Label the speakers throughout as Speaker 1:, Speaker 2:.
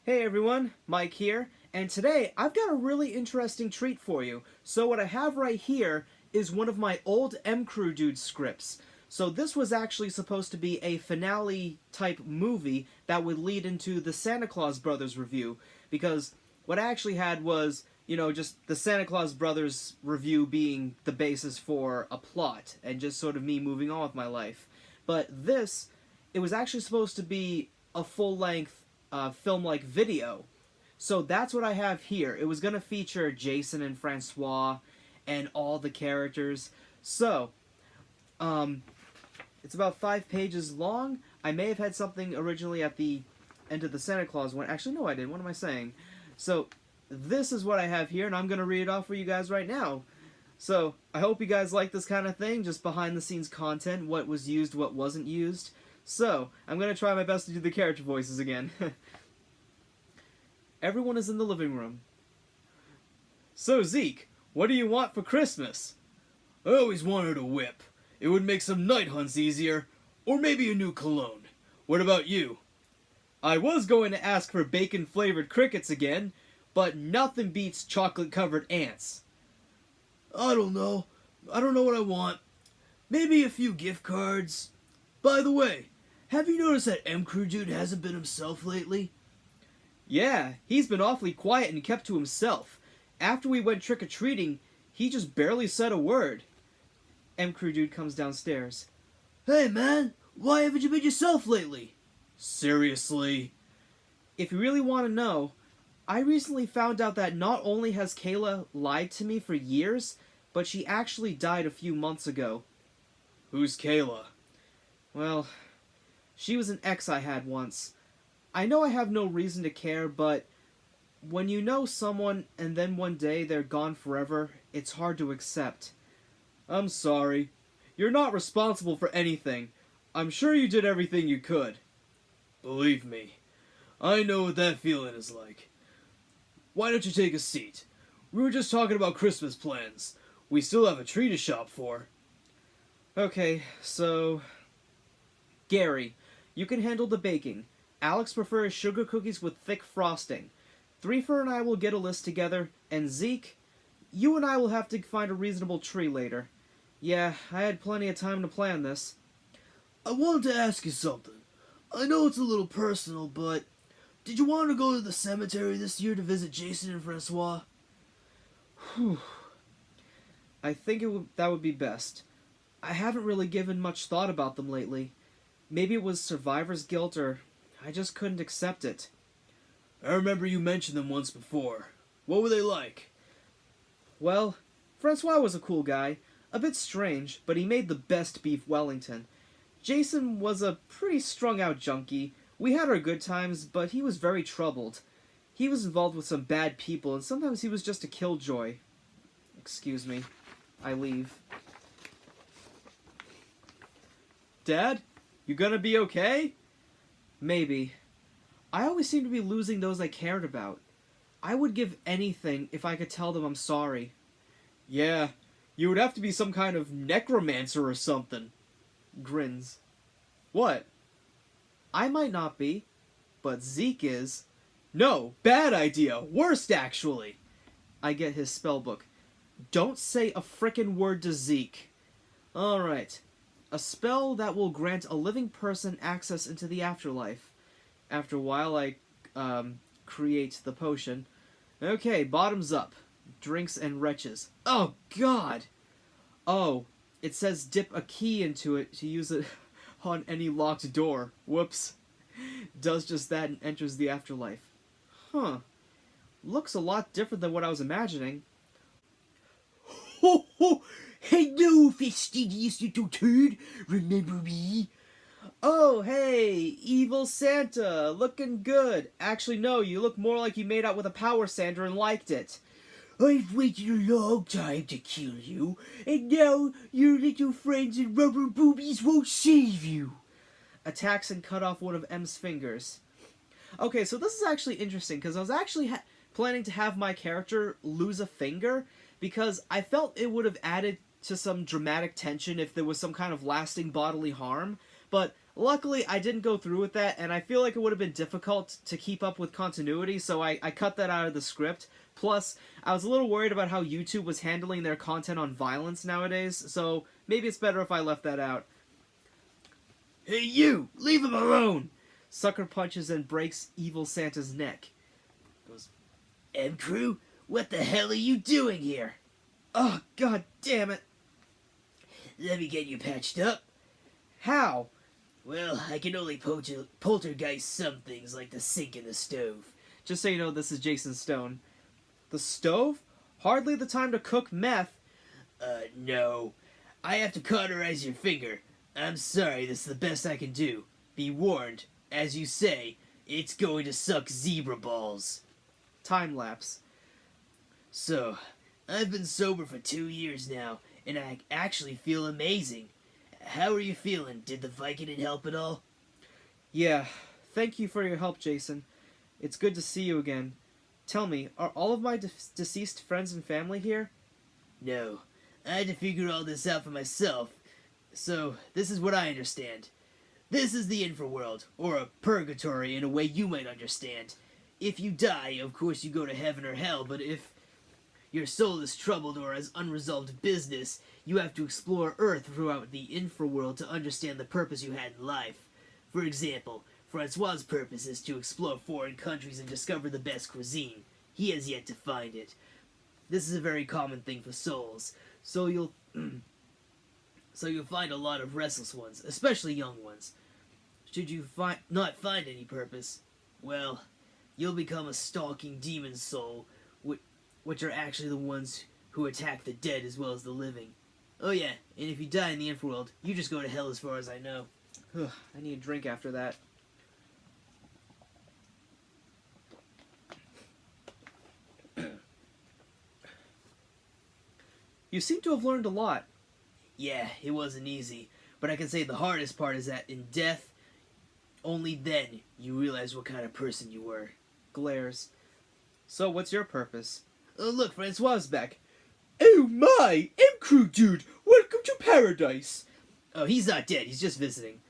Speaker 1: Hey everyone, Mike here, and today I've got a really interesting treat for you. So what I have right here is one of my old MCrewDude scripts. So this was actually supposed to be a finale type movie that would lead into the Santa Claus Brothers review, because what I actually had was, just the Santa Claus Brothers review being the basis for a plot, and just sort of me moving on with my life. But this, it was actually supposed to be a full-length film-like video. So that's what I have here. It was going to feature Jason and Francois and all the characters. So, it's about 5 pages long. I may have had something originally at the end of the Santa Claus one. Actually, no, I didn't. What am I saying? So, this is what I have here, and I'm going to read it off for you guys right now. So, I hope you guys like this kind of thing, just behind-the-scenes content, what was used, what wasn't used. So, I'm going to try my best to do the character voices again. Everyone is in the living room. So, Zeke, what do you want for Christmas?
Speaker 2: I always wanted a whip. It would make some night hunts easier. Or maybe a new cologne. What about you?
Speaker 1: I was going to ask for bacon-flavored crickets again, but nothing beats chocolate-covered ants.
Speaker 2: I don't know. I don't know what I want. Maybe a few gift cards. By the way, have you noticed that MCrewDude hasn't been himself lately?
Speaker 1: Yeah, he's been awfully quiet and kept to himself. After we went trick-or-treating, he just barely said a word. MCrewDude comes downstairs.
Speaker 2: Hey man, why haven't you been yourself lately? Seriously?
Speaker 1: If you really want to know, I recently found out that not only has Kayla lied to me for years, but she actually died a few months ago.
Speaker 2: Who's Kayla?
Speaker 1: Well, she was an ex I had once. I know I have no reason to care, but when you know someone and then one day they're gone forever, it's hard to accept.
Speaker 2: I'm sorry. You're not responsible for anything. I'm sure you did everything you could. Believe me, I know what that feeling is like. Why don't you take a seat? We were just talking about Christmas plans. We still have a tree to shop for.
Speaker 1: Okay, so... Gary, you can handle the baking. Alex prefers sugar cookies with thick frosting. Threefer and I will get a list together, and Zeke, you and I will have to find a reasonable tree later. Yeah, I had plenty of time to plan this.
Speaker 2: I wanted to ask you something. I know it's a little personal, but did you want to go to the cemetery this year to visit Jason and Francois?
Speaker 1: Whew. I think that would be best. I haven't really given much thought about them lately. Maybe it was survivor's guilt, or I just couldn't accept it.
Speaker 2: I remember you mentioned them once before. What were they like?
Speaker 1: Well, Francois was a cool guy. A bit strange, but he made the best beef Wellington. Jason was a pretty strung-out junkie. We had our good times, but he was very troubled. He was involved with some bad people, and sometimes he was just a killjoy. Excuse me. I leave.
Speaker 2: Dad? You gonna be okay?
Speaker 1: Maybe. I always seem to be losing those I cared about. I would give anything if I could tell them I'm sorry.
Speaker 2: Yeah, you would have to be some kind of necromancer or something.
Speaker 1: Grins.
Speaker 2: What?
Speaker 1: I might not be, but Zeke is.
Speaker 2: No, bad idea. Worst, actually.
Speaker 1: I get his spellbook. Don't say a frickin' word to Zeke. Alright. A spell that will grant a living person access into the afterlife. After a while, I, create the potion. Okay, bottoms up. Drinks and wretches. Oh, God! Oh, it says dip a key into it to use it on any locked door. Whoops. Does just that and enters the afterlife. Huh. Looks a lot different than what I was imagining.
Speaker 2: Ho ho! Hello, fastidious little turd! Remember me?
Speaker 1: Oh, hey! Evil Santa! Looking good! Actually, no, you look more like you made out with a power sander and liked it.
Speaker 2: I've waited a long time to kill you, and now your little friends and rubber boobies won't save you.
Speaker 1: Attacks and cut off one of M's fingers. Okay, so this is actually interesting, because I was actually planning to have my character lose a finger, because I felt it would have added to some dramatic tension if there was some kind of lasting bodily harm, but Luckily, I didn't go through with that, and I feel like it would have been difficult to keep up with continuity, so I cut that out of the script. Plus, I was a little worried about how YouTube was handling their content on violence nowadays, so maybe it's better if I left that out. Hey you! Leave him alone! Sucker punches and breaks Evil Santa's neck. Goes, M-Crew, what the hell are you doing here? Oh, god damn it. Let me get you patched up. How? Well, I can only poltergeist some things like the sink and the stove. Just so you know, this is Jason Stone. The stove? Hardly the time to cook meth. No. I have to cauterize your finger. I'm sorry, this is the best I can do. Be warned, as you say, it's going to suck zebra balls. Time lapse. So, I've been sober for 2 years now, and I actually feel amazing. How are you feeling? Did the Vicodin help at all? Yeah, thank you for your help, Jason. It's good to see you again. Tell me, are all of my deceased friends and family here? No. I had to figure all this out for myself. So, this is what I understand. This is the infraworld, or a purgatory in a way you might understand. If you die, of course you go to heaven or hell, but if your soul is troubled or has unresolved business, you have to explore Earth throughout the infraworld to understand the purpose you had in life. For example, Francois' purpose is to explore foreign countries and discover the best cuisine. He has yet to find it. This is a very common thing for souls, so you'll find a lot of restless ones, especially young ones. Should you not find any purpose, well, you'll become a stalking demon soul, which are actually the ones who attack the dead as well as the living. Oh yeah, and if you die in the infraworld, you just go to hell as far as I know. I need a drink after that. You seem to have learned a lot. Yeah, it wasn't easy, but I can say the hardest part is that in death, only then you realize what kind of person you were. Glares. So what's your purpose? Oh look, Francois is back. Oh my! MCrewDude! Welcome to paradise! Oh, he's not dead, he's just visiting.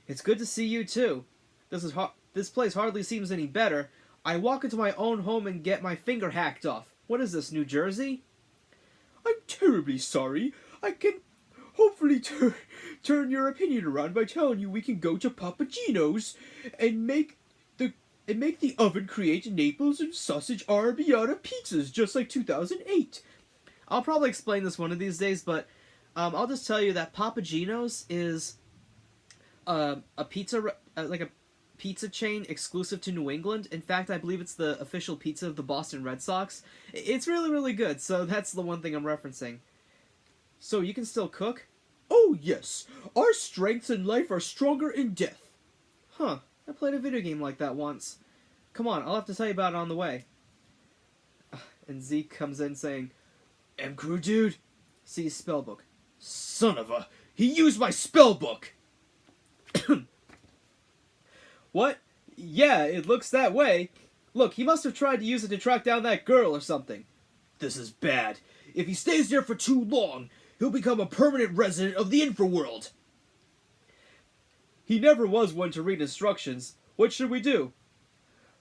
Speaker 1: It's good to see you too. This place hardly seems any better. I walk into my own home and get my finger hacked off. What is this, New Jersey? I'm terribly sorry. I can hopefully turn your opinion around by telling you we can go to Papagino's and make the oven create Naples and sausage arrabbiata pizzas just like 2008. I'll probably explain this one of these days, but I'll just tell you that Papagino's is a pizza like a pizza chain exclusive to New England. In fact, I believe it's the official pizza of the Boston Red Sox. It's really, really good, so that's the one thing I'm referencing. So you can still cook? Oh yes, our strengths in life are stronger in death. Huh, I played a video game like that once. Come on, I'll have to tell you about it on the way. And Zeke comes in saying, MCrewDude, see his spellbook. Son of a... He used my spellbook! What? Yeah, it looks that way. Look, he must have tried to use it to track down that girl or something. This is bad. If he stays there for too long, he'll become a permanent resident of the infraworld. He never was one to read instructions. What should we do?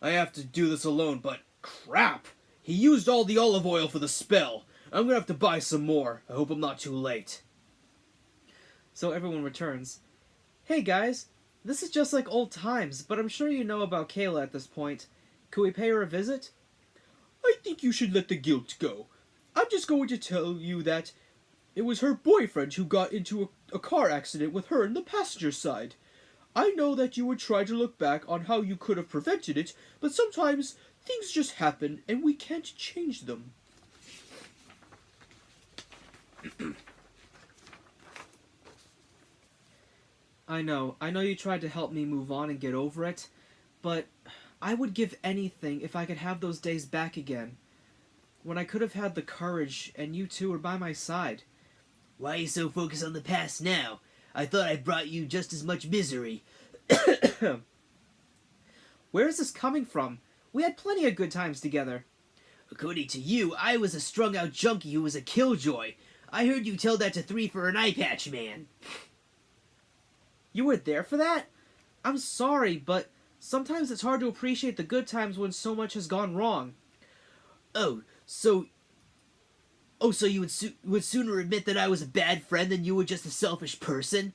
Speaker 1: I have to do this alone, but crap! He used all the olive oil for the spell. I'm gonna have to buy some more. I hope I'm not too late. So everyone returns. Hey guys, this is just like old times, but I'm sure you know about Kayla at this point. Could we pay her a visit? I think you should let the guilt go. I'm just going to tell you that it was her boyfriend who got into a car accident with her in the passenger side. I know that you would try to look back on how you could have prevented it, but sometimes things just happen and we can't change them. I know you tried to help me move on and get over it, but I would give anything if I could have those days back again. When I could have had the courage and you two were by my side. Why are you so focused on the past now? I thought I brought you just as much misery. Where is this coming from? We had plenty of good times together. According to you, I was a strung-out junkie who was a killjoy. I heard you tell that to 3 for an eye patch man. You were there for that? I'm sorry, but sometimes it's hard to appreciate the good times when so much has gone wrong.
Speaker 3: Oh, so... Oh, so you would sooner admit that I was a bad friend than you were just a selfish person?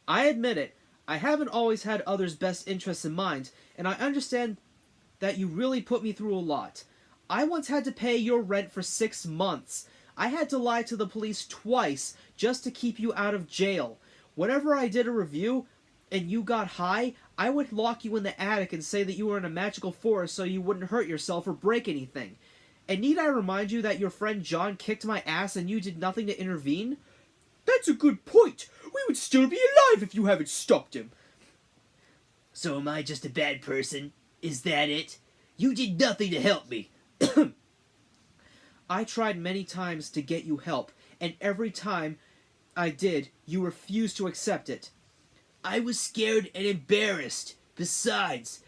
Speaker 1: I admit it. I haven't always had others' best interests in mind, and I understand that you really put me through a lot. I once had to pay your rent for 6 months. I had to lie to the police twice just to keep you out of jail. Whenever I did a review and you got high, I would lock you in the attic and say that you were in a magical forest so you wouldn't hurt yourself or break anything. And need I remind you that your friend John kicked my ass and you did nothing to intervene?
Speaker 2: That's a good point. We would still be alive if you haven't stopped him.
Speaker 3: So am I just a bad person? Is that it? You did nothing to help me.
Speaker 1: I tried many times to get you help, and every time I did, you refused to accept it.
Speaker 3: I was scared and embarrassed. Besides,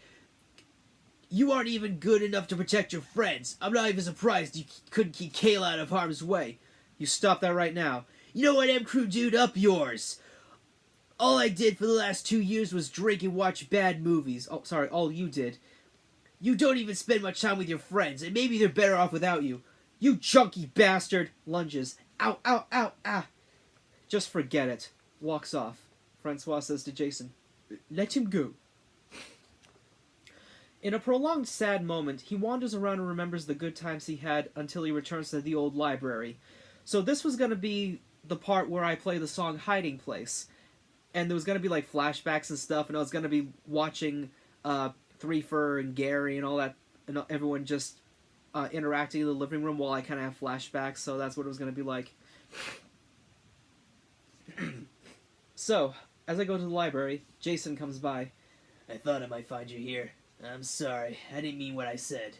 Speaker 3: you aren't even good enough to protect your friends. I'm not even surprised you couldn't keep Kayla out of harm's way.
Speaker 1: You stop that right now.
Speaker 3: You know what, MCrewDude, up yours. All I did for the last 2 years was drink and watch bad movies.
Speaker 1: Oh, sorry, all you did.
Speaker 3: You don't even spend much time with your friends, and maybe they're better off without you.
Speaker 1: You chunky bastard! Lunges. Ow, ow, ow, ah! Just forget it. Walks off. Francois says to Jason,
Speaker 2: Let him go.
Speaker 1: in a prolonged sad moment, he wanders around and remembers the good times he had until he returns to the old library. So this was going to be the part where I play the song Hiding Place. And there was going to be like flashbacks and stuff, and I was going to be watching Threefer and Gary and all that, and everyone just interacting in the living room while I kind of have flashbacks, so that's what it was going to be like. So, as I go to the library, Jason comes by.
Speaker 3: I thought I might find you here. I'm sorry. I didn't mean what I said.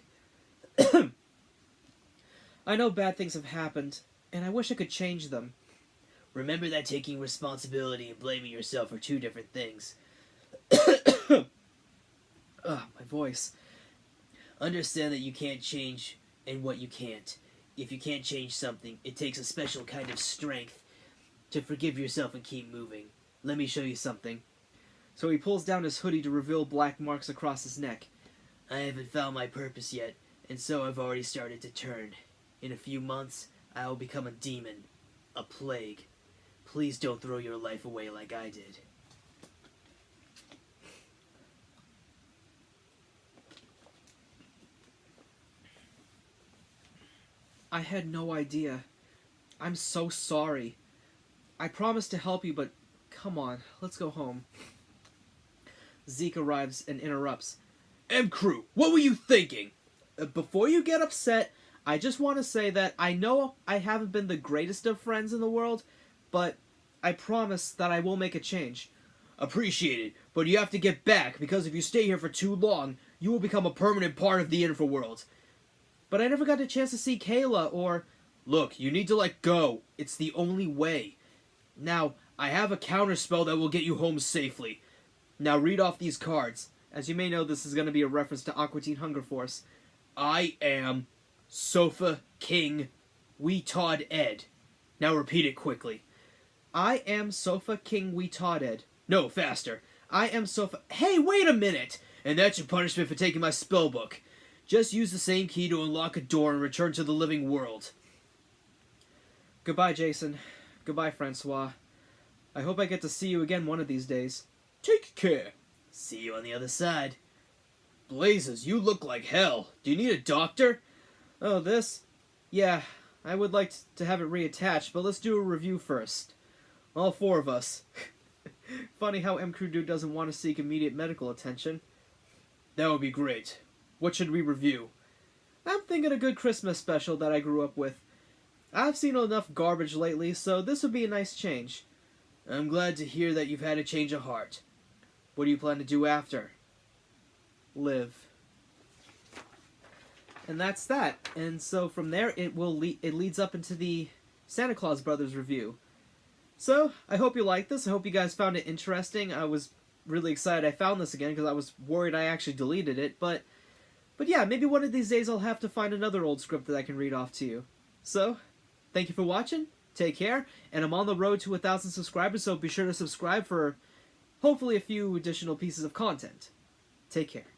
Speaker 1: I know bad things have happened, and I wish I could change them.
Speaker 3: Remember that taking responsibility and blaming yourself are two different things.
Speaker 1: Ugh, my voice.
Speaker 3: Understand that you can't change and what you can't. If you can't change something, it takes a special kind of strength to forgive yourself and keep moving. Let me show you something.
Speaker 1: So he pulls down his hoodie to reveal black marks across his neck.
Speaker 3: I haven't found my purpose yet, and so I've already started to turn. In a few months, I will become a demon. A plague. Please don't throw your life away like I did.
Speaker 1: I had no idea. I'm so sorry. I promised to help you, but come on, let's go home. Zeke arrives and interrupts.
Speaker 2: MCrew, what were you thinking?
Speaker 1: Before you get upset, I just want to say that I know I haven't been the greatest of friends in the world, but I promise that I will make a change.
Speaker 2: Appreciate it, but you have to get back, because if you stay here for too long, you will become a permanent part of the Infraworld.
Speaker 1: But I never got a chance to see Kayla or...
Speaker 2: Look, you need to let go. It's the only way. Now, I have a counterspell that will get you home safely. Now read off these cards.
Speaker 1: As you may know, this is going to be a reference to Aqua Teen Hunger Force.
Speaker 2: I am Sofa King Weetod Ed. Now repeat it quickly.
Speaker 1: I am Sofa King Weetod Ed.
Speaker 2: No, faster.
Speaker 1: I am Sofa...
Speaker 2: Hey, wait a minute! And that's your punishment for taking my spellbook. Just use the same key to unlock a door and return to the living world.
Speaker 1: Goodbye, Jason. Goodbye, Francois. I hope I get to see you again one of these days.
Speaker 2: Take care.
Speaker 3: See you on the other side.
Speaker 2: Blazes, you look like hell. Do you need a doctor?
Speaker 1: Oh, this? Yeah, I would like to have it reattached, but let's do a review first. All four of us. Funny how MCrewDude doesn't want to seek immediate medical attention.
Speaker 2: That would be great. What should we review?
Speaker 1: I'm thinking a good Christmas special that I grew up with. I've seen enough garbage lately, so this would be a nice change.
Speaker 2: I'm glad to hear that you've had a change of heart. What do you plan to do after?
Speaker 1: Live. And that's that. And so from there, it leads up into the Santa Claus Brothers review. So, I hope you liked this. I hope you guys found it interesting. I was really excited I found this again because I was worried I actually deleted it. But yeah, maybe one of these days I'll have to find another old script that I can read off to you. So, thank you for watching. Take care. And I'm on the road to 1,000 subscribers, so be sure to subscribe for hopefully a few additional pieces of content. Take care.